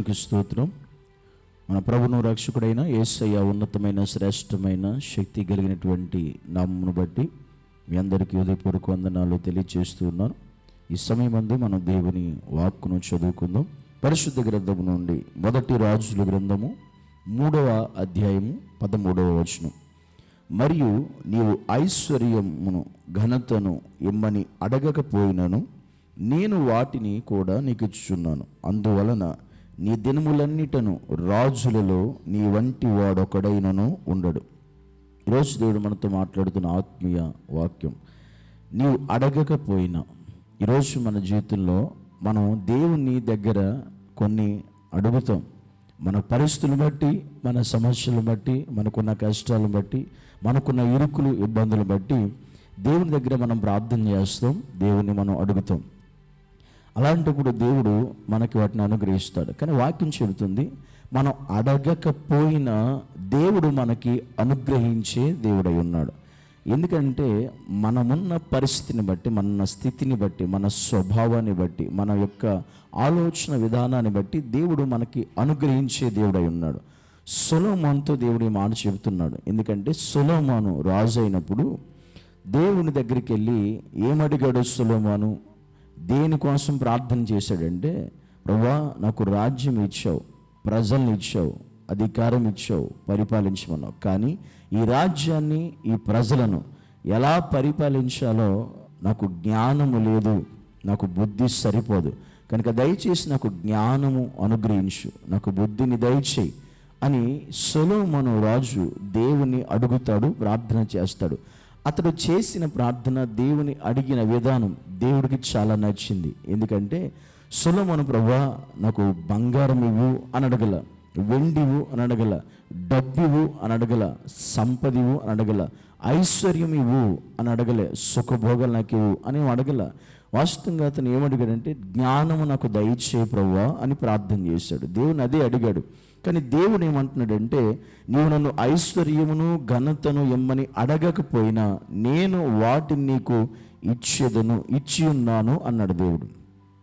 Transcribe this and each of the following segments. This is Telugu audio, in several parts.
దేవునికి స్తోత్రం. మన ప్రభువును రక్షకుడైన యేసయ్య ఉన్నతమైన శ్రేష్టమైన శక్తి కలిగినటువంటి నామమును బట్టి మీ అందరికీ హృదయపూర్వక వందనాలు తెలియజేస్తున్నాను. ఈ సమయమందు మనం దేవుని వాక్కును చదువుకుందాం. పరిశుద్ధ గ్రంథము నుండి మొదటి రాజుల గ్రంథము 3వ అధ్యాయము 13వ వచనం. మరియు నీవు ఐశ్వర్యమును ఘనతను ఇమ్మని అడగకపోయినను నేను వాటిని కూడా నీకు ఇచ్చుచున్నాను. అందువలన నీ దినములన్నిటను రాజులలో నీ వంటి వాడొకడైనను ఉండడు. ఈరోజు దేవుడు మనతో మాట్లాడుతున్న ఆత్మీయ వాక్యం, నీవు అడగకపోయినా. ఈరోజు మన జీవితంలో మనం దేవుని దగ్గర కొన్ని అడుగుతాం. మన పరిస్థితులను బట్టి, మన సమస్యలను బట్టి, మనకున్న కష్టాలను బట్టి, మనకున్న ఇరుకులు ఇబ్బందులు బట్టి దేవుని దగ్గర మనం ప్రార్థన చేస్తాం, దేవుని మనం అడుగుతాం. అలాంటప్పుడు దేవుడు మనకి వాటిని అనుగ్రహిస్తాడు. కానీ వాక్యం చెబుతుంది, మనం అడగకపోయినా దేవుడు మనకి అనుగ్రహించే దేవుడై ఉన్నాడు. ఎందుకంటే మనమున్న పరిస్థితిని బట్టి, మన స్థితిని బట్టి, మన స్వభావాన్ని బట్టి, మన యొక్క ఆలోచన విధానాన్ని బట్టి దేవుడు మనకి అనుగ్రహించే దేవుడై ఉన్నాడు. సొలొమోనుతో దేవుడు ఈ మాట చెబుతున్నాడు. ఎందుకంటే సొలొమోను రాజు అయినప్పుడు దేవుని దగ్గరికి వెళ్ళి ఏమడిగాడు సొలొమోను? దేనికోసం ప్రార్థన చేశాడంటే, ప్రభువా నాకు రాజ్యం ఇచ్చావు, ప్రజల్ని ఇచ్చావు, అధికారం ఇచ్చావు, పరిపాలించమన్నావు. కానీ ఈ రాజ్యాన్ని, ఈ ప్రజలను ఎలా పరిపాలించాలో నాకు జ్ఞానము లేదు, నాకు బుద్ధి సరిపోదు. కనుక దయచేసి నాకు జ్ఞానము అనుగ్రహించు, నాకు బుద్ధిని దయచేయి అని సొలొమోను రాజు దేవుని అడుగుతాడు, ప్రార్థన చేస్తాడు. అతడు చేసిన ప్రార్థన, దేవుని అడిగిన విధానం దేవుడికి చాలా నచ్చింది. ఎందుకంటే సొలొమోను, ప్రభువా నాకు బంగారం ఇవ్వు అని అడగల, వెండివు అని అడగల, డబ్బివు అని అడగల, సంపదివు అని అడగల, ఐశ్వర్యం ఇవ్వు అని అడగలే, సుఖభోగాలు నాకు ఇవ్వు అని అడగల. వాస్తవంగా అతను ఏమడిగాడంటే, జ్ఞానము నాకు దయచే ప్రభువా అని ప్రార్థన చేశాడు. దేవుని అదే అడిగాడు. కానీ దేవుడు ఏమంటున్నాడంటే, నీవు నన్ను ఐశ్వర్యమును ఘనతను ఇమ్మని అడగకపోయినా నేను వాటిని నీకు ఇచ్చేదను, ఇచ్చి ఉన్నాను అన్నాడు దేవుడు.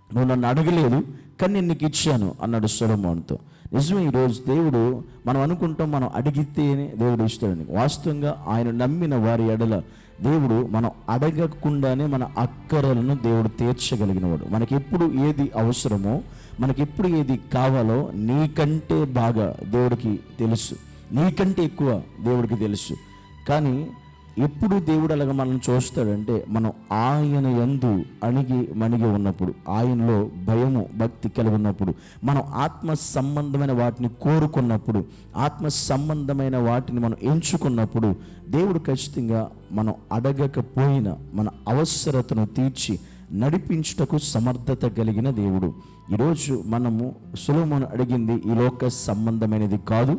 నువ్వు నన్ను అడగలేదు, కానీ నేను నీకు ఇచ్చాను అన్నాడు సొలొమోనుతో. నిజమే, ఈరోజు దేవుడు, మనం అనుకుంటాం మనం అడిగితేనే దేవుడు ఇస్తాడని. వాస్తవంగా ఆయన నమ్మిన వారి ఎడల దేవుడు మనం అడగకుండానే మన అక్కరలను దేవుడు తీర్చగలిగినవాడు. మనకి ఎప్పుడు ఏది అవసరమో, మనకి ఎప్పుడు ఏది కావాలో నీకంటే బాగా దేవుడికి తెలుసు, నీకంటే ఎక్కువ దేవుడికి తెలుసు. కానీ ఎప్పుడు దేవుడు అలాగ మనం చూస్తాడంటే, మనం ఆయన యందు అణిగి మణిగి ఉన్నప్పుడు, ఆయనలో భయము భక్తి కలిగి ఉన్నప్పుడు, మనం ఆత్మ సంబంధమైన వాటిని కోరుకున్నప్పుడు, ఆత్మ సంబంధమైన వాటిని మనం ఎంచుకున్నప్పుడు దేవుడు ఖచ్చితంగా మనం అడగకపోయినా మన అవసరతను తీర్చి నడిపించుటకు సమర్థత కలిగిన దేవుడు. ఈరోజు మనము సొలొమోను అడిగింది ఈ లోక సంబంధమైనది కాదు.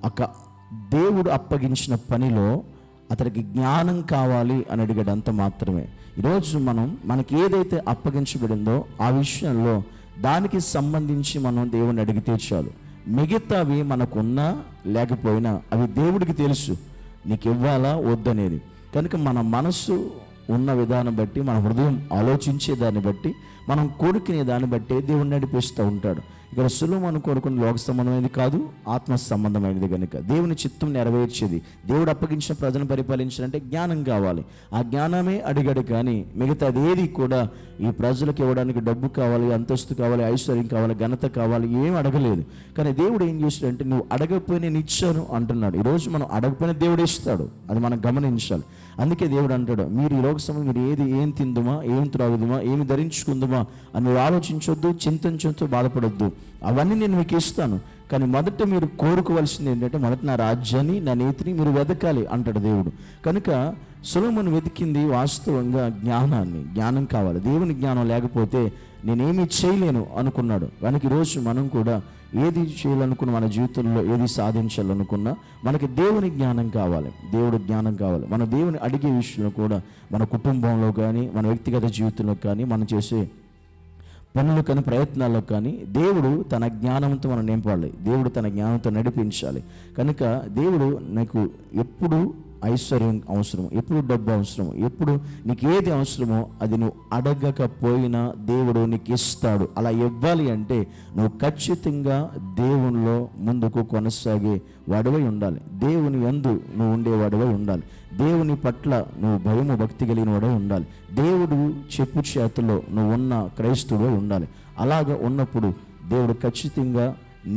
ఒక దేవుడు అప్పగించిన పనిలో అతనికి జ్ఞానం కావాలి అని అడిగాడు, అంత మాత్రమే. ఈరోజు మనకి ఏదైతే అప్పగించబడిందో ఆ విషయంలో దానికి సంబంధించి మనం దేవుని అడిగితే చాలు. మిగతావి మనకున్నా లేకపోయినా అవి దేవుడికి తెలుసు, నీకు ఇవ్వాలా వద్దనేది. కనుక మన మనస్సు ఉన్న విధానం బట్టి, మన హృదయం ఆలోచించే దాన్ని బట్టి, మనం కోరుకునే దాన్ని బట్టి దేవుడు నడిపిస్తూ ఉంటాడు. ఇక్కడ సొలొమోను కోరుకున్న లోక సంబంధమైనది కాదు, ఆత్మ సంబంధమైనది. కనుక దేవుని చిత్తం నెరవేర్చేది, దేవుడు అప్పగించిన ప్రజలను పరిపాలించాలంటే జ్ఞానం కావాలి. ఆ జ్ఞానమే అడిగాడు. కానీ మిగతా అదేది కూడా ఈ ప్రజలకు ఇవ్వడానికి డబ్బు కావాలి, అంతస్తు కావాలి, ఐశ్వర్యం కావాలి, ఘనత కావాలి, ఏం అడగలేదు. కానీ దేవుడు ఏం చేశాడంటే, నువ్వు అడగపోయి నేను ఇచ్చాను అంటున్నాడు. ఈరోజు మనం అడగపోయిన దేవుడు ఇస్తాడు, అది మనం గమనించాలి. అందుకే దేవుడు అంటాడు, మీరు ఈ లోక సమయం మీరు ఏం తిందుమా, ఏం త్రాగుదుమా, ఏమి ధరించుకుందుమా అని మీరు ఆలోచించొద్దు, చింతించొద్దు, బాధపడొద్దు. అవన్నీ నేను మీకు ఇస్తాను. కానీ మొదట మీరు కోరుకోవాల్సింది ఏంటంటే, మొదట నా రాజ్యాన్ని, నా నీతిని మీరు వెతకాలి అంటాడు దేవుడు. కనుక సొలొమోను వెతికింది వాస్తవంగా జ్ఞానాన్ని. జ్ఞానం కావాలి. దేవుని జ్ఞానం లేకపోతే నేనేమి చేయలేను అనుకున్నాడు. కనుక ఈరోజు మనం కూడా ఏది చేయాలనుకున్నా, మన జీవితంలో ఏది సాధించాలనుకున్నా మనకి దేవుని జ్ఞానం కావాలి, దేవుడు జ్ఞానం కావాలి. మన దేవుని అడిగే విషయంలో కూడా, మన కుటుంబంలో కానీ, మన వ్యక్తిగత జీవితంలో కానీ, మనం చేసే పనులు కానీ, ప్రయత్నాల్లో కానీ దేవుడు తన జ్ఞానంతో మనం నింపాలి, దేవుడు తన జ్ఞానంతో నడిపించాలి. కనుక దేవుడు నీకు ఎప్పుడు ఐశ్వర్యం అవసరమో, ఎప్పుడు డబ్బు అవసరమో, ఎప్పుడు నీకు ఏది అవసరమో అది నువ్వు అడగకపోయినా దేవుడు నీకు ఇస్తాడు. అలా ఇవ్వాలి అంటే నువ్వు ఖచ్చితంగా దేవునిలో ముందుకు కొనసాగే వాడివై ఉండాలి. దేవుని యందు నువ్వు ఉండేవాడివై ఉండాలి. దేవుని పట్ల నువ్వు భయము భక్తి కలిగిన వాడై ఉండాలి. దేవుడు చెప్పు చేతలో నువ్వు ఉన్న క్రైస్తవుడై ఉండాలి. అలాగ ఉన్నప్పుడు దేవుడు ఖచ్చితంగా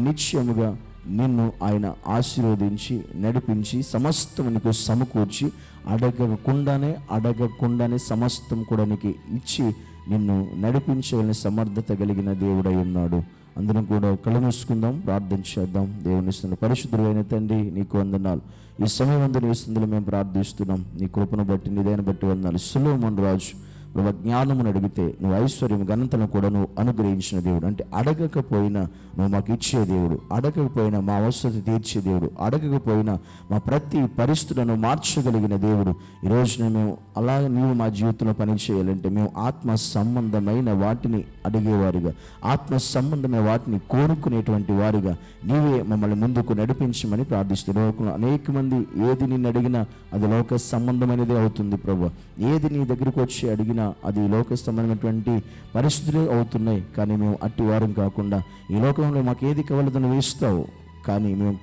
నిత్యముగా నిన్ను ఆయన ఆశీర్వదించి నడిపించి సమస్తం నీకు సమకూర్చి అడగకుండానే సమస్తం కూడా నీకు ఇచ్చి నిన్ను నడిపించగలిగిన సమర్థత కలిగిన దేవుడై ఉన్నాడు. అందరం కూడా కళ్ళు మూసుకుందాం, ప్రార్థన చేద్దాం. దేవుని ఇస్తున్న పరిశుద్ధుడైన తండ్రి నీకు వందనాలు. ఈ సమయం అందు నీ స్థితిలో మేము ప్రార్థిస్తున్నాం. నీ కృపను బట్టి నీ దయను బట్టి వందనాలు. సొలొమోను రాజు నువ్వు జ్ఞానమును అడిగితే నువ్వు ఐశ్వర్యం ఘనతను కూడా నువ్వు అనుగ్రహించిన దేవుడు. అంటే అడగకపోయినా నువ్వు మాకు ఇచ్చే దేవుడు, అడగకపోయినా మా అవసరం తీర్చే దేవుడు, అడగకపోయినా మా ప్రతి పరిస్థితులను మార్చగలిగిన దేవుడు. ఈరోజున మేము అలాగే నీవు మా జీవితంలో పని చేయాలంటే మేము ఆత్మ సంబంధమైన వాటిని అడిగేవారిగా, ఆత్మ సంబంధమైన వాటిని కోరుకునేటువంటి వారిగా నీవే మమ్మల్ని ముందుకు నడిపించమని ప్రార్థిస్తూ, లోకంలో అనేక మంది ఏది నిన్ను అడిగినా అది లోక సంబంధమైనదే అవుతుంది ప్రభు. ఏది నీ దగ్గరికి వచ్చి అడిగినా అది లోక సంబంధమైనటువంటి పరిస్థితులే అవుతున్నాయి. కానీ మేము అట్టి వారం కాకుండా ఈ లోకంలో మాకు ఏది కావాలో నువ్వు ఇస్తావు, కానీ మేము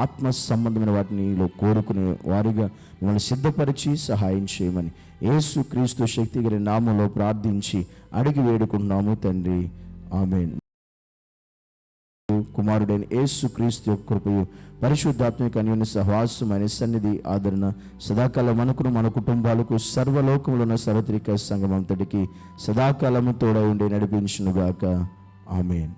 ఆత్మ సంబంధమైన వాటిని కోరుకునే వారిగా మిమ్మల్ని సిద్ధపరిచి సహాయం చేయమని యేసు క్రీస్తు శక్తి గల నామములో ప్రార్థించి అడిగి వేడుకుంటున్నాము తండ్రి, ఆమేన్. కుమారుడైన యేసు క్రీస్తు యొక్క కృపయు పరిశుద్ధాత్మిక అన్యోన్య సహవాసమైన సన్నిధి ఆదరణ సదాకాలం మనకును మన కుటుంబాలకు సర్వలోకములో ఉన్న సార్వత్రిక సంఘం అంతటికి సదాకాలము తోడై ఉండి నడిపించునుగాక. ఆమేన్.